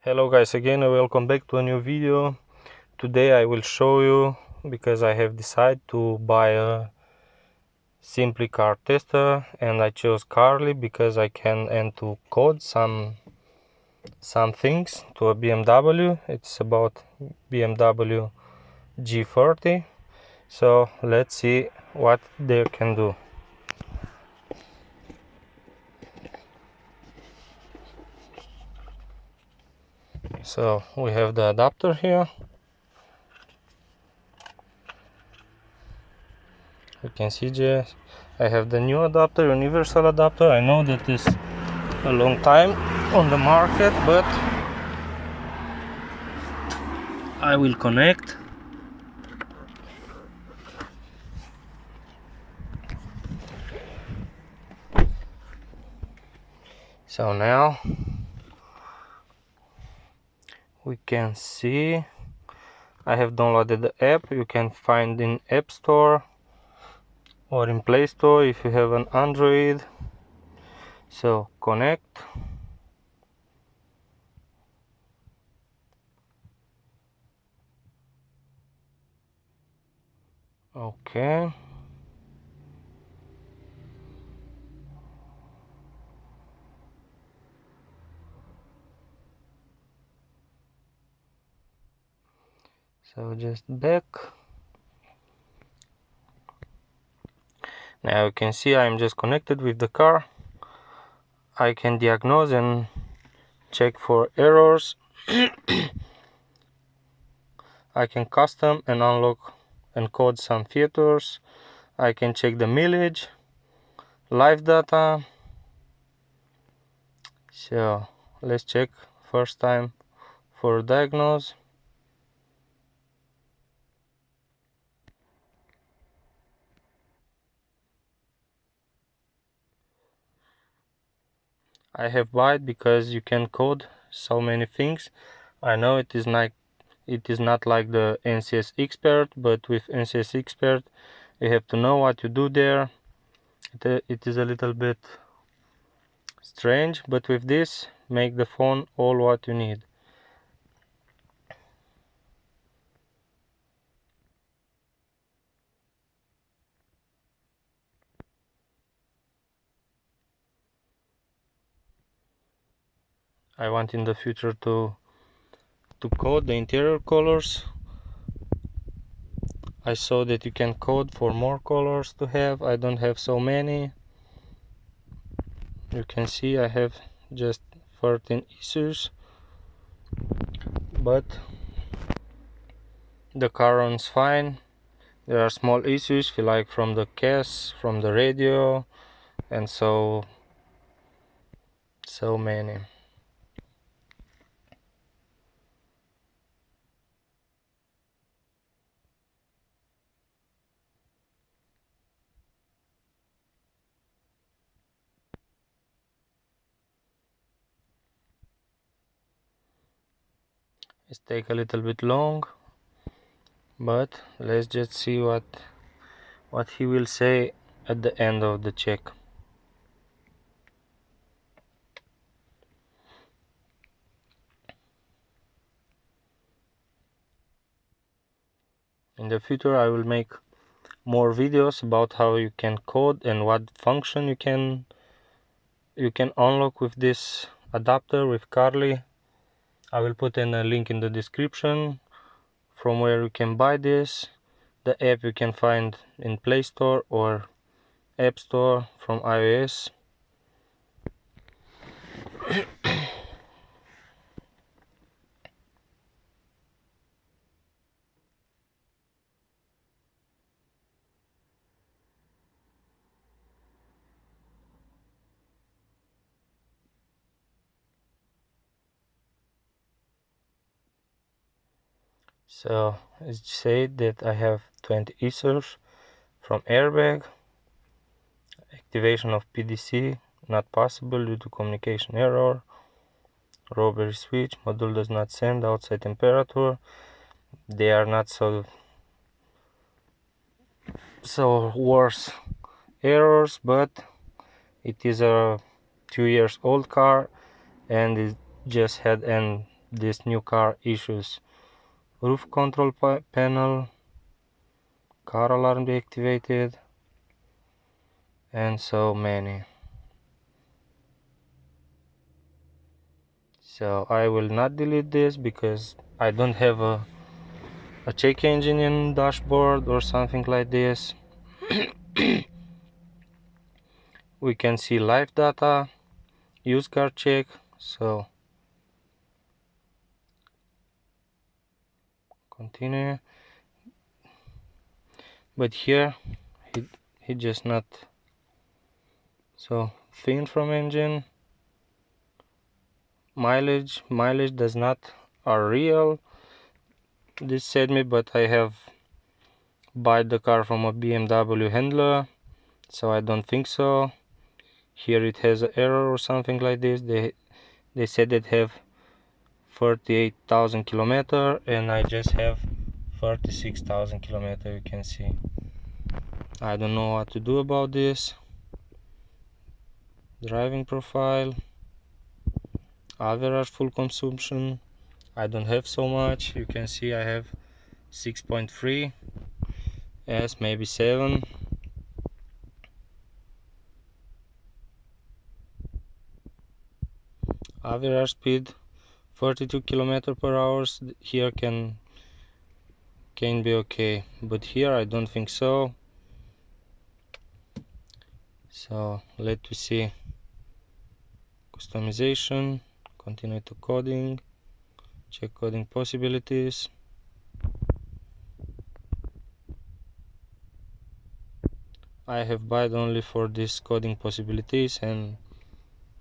Hello guys, again welcome back to a new video. Today I will show you, because I have decided to buy a simply car tester, and I chose Cary because I can and to code some things to a BMW. It's about Bmw G30. So let's see what they can do. So we have the adapter here. You can see just I have the new adapter, universal adapter. I know that is a long time on the market, but I will connect. So now we can see I have downloaded the app. You can find in App Store or in Play Store if you have an Android. So connect. Okay. So just back. Now you can see I'm just connected with the car. I can diagnose and check for errors. I can custom and unlock and code some features. I can check the mileage, live data. So let's check first time for diagnose. I have bought because you can code so many things. I know it is not like the NCS expert, but with NCS expert you have to know what you do there. It is a little bit strange, but with this make the phone all what you need. I want in the future to code the interior colors. I saw that you can code for more colors to have. I don't have so many. You can see I have just 13 issues, but the car runs fine. There are small issues, like from the case, from the radio, and so many. It takes a little bit long, but let's just see what he will say at the end of the check. In the future I will make more videos about how you can code and what function you can unlock with this adapter with Cary. I will put in a link in the description from where you can buy this. The app you can find in Play Store or App Store from iOS. So it said that I have 20 issues from airbag, activation of PDC not possible due to communication error, robbery switch, module does not send outside temperature. They are not so worse errors, but it is a 2 years old car and it just had an this new car issues roof control panel, car alarm deactivated, and so many. So I will not delete this because I don't have a check engine in dashboard or something like this. We can see live data, used car check, so continue. But here he just not so thin from engine. Mileage does not are real, this said me, but I have bought the car from a BMW handler, so I don't think so. Here it has an error or something like this. They said it have 38,000 kilometers and I just have 36,000 kilometers. You can see I don't know what to do about this. Driving profile, average full consumption, I don't have so much. You can see I have 6.3, yes, maybe 7. Average speed 42 kilometers per hour. Here can be okay, but here I don't think so. So let's see. Customization, continue to coding, check coding possibilities. I have bought only for these coding possibilities and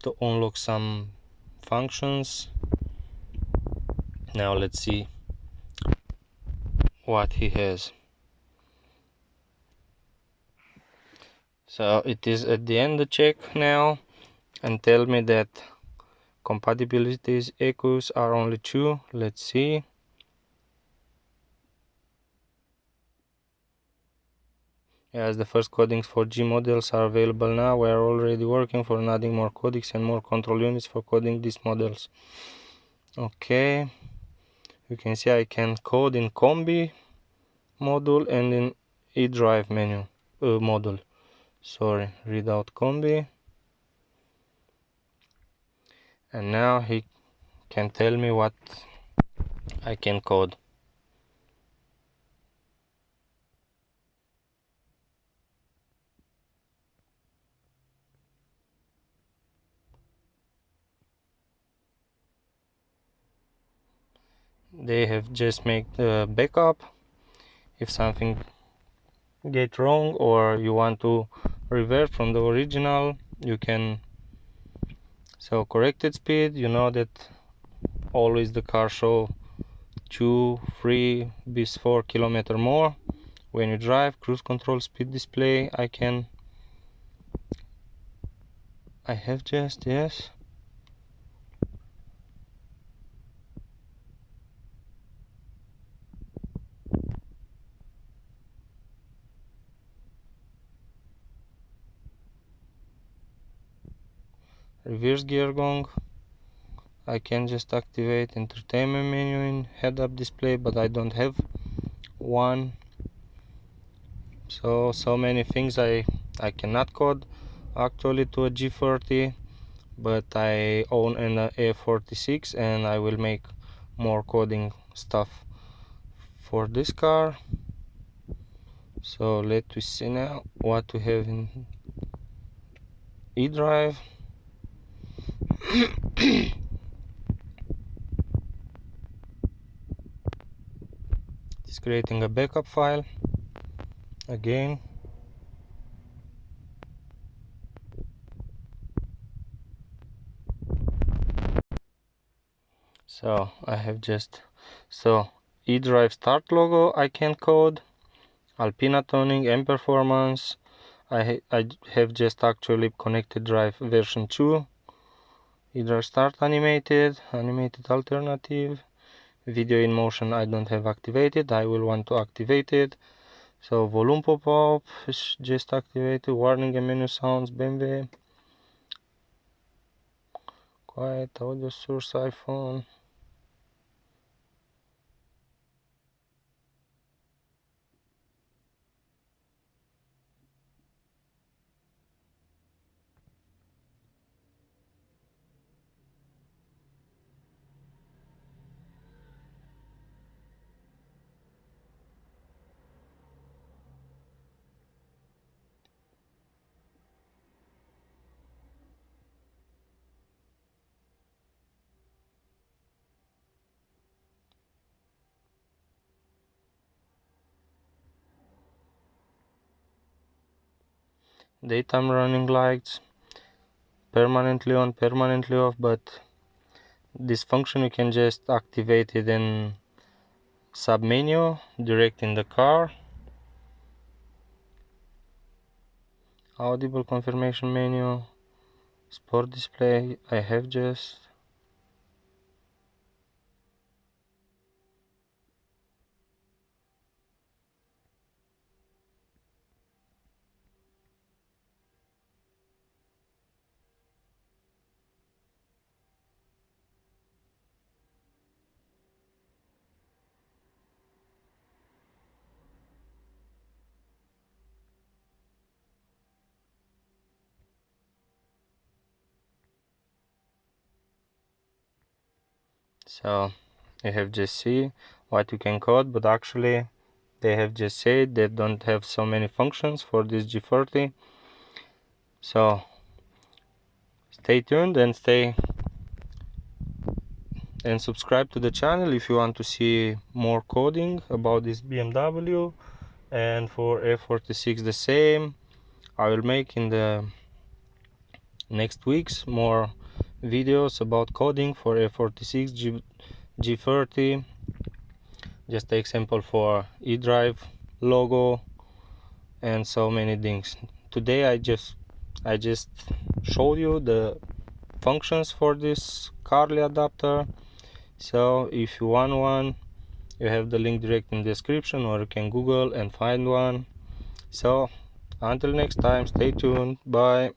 to unlock some functions. Now let's see what he has. So it is at the end the check now and tell me that compatibilities echoes are only 2. Let's see. As the first codings for G models are available now, we are already working for adding more codecs and more control units for coding these models. Okay, you can see I can code in combi module and in eDrive menu module. Sorry, read out combi. And now he can tell me what I can code. They have just made the backup. If something get wrong or you want to revert from the original, you can. So corrected speed, you know that always the car show 2, 3 bis 4 kilometer more when you drive. Cruise control speed display, I have just, yes. Reverse gear gong, I can just activate entertainment menu in head-up display, but I don't have one. So many things I cannot code actually to a G30, but I own an A46 and I will make more coding stuff for this car. So let's see now what we have in eDrive. It's creating a backup file again. So I have just eDrive start logo I can code, Alpina toning and performance. I have just actually connected drive version 2. eDrive start animated alternative. Video in motion I don't have activated. I will want to activate it. So volume pop-up is just activated. Warning and menu sounds Bmw. Quiet audio source iPhone. daytime running lights, permanently on, permanently off, but this function you can just activate it in submenu direct in the car. Audible confirmation menu, sport display, I have just. So you have just see what you can code, but actually they have just said they don't have so many functions for this G30. So stay tuned and subscribe to the channel if you want to see more coding about this BMW. And for A46 the same, I will make in the next weeks more videos about coding for A46 G30. Just the example for eDrive logo and so many things. Today I just showed you the functions for this Cary adapter. So if you want one, you have the link direct in the description, or you can Google and find one. So until next time, stay tuned, bye.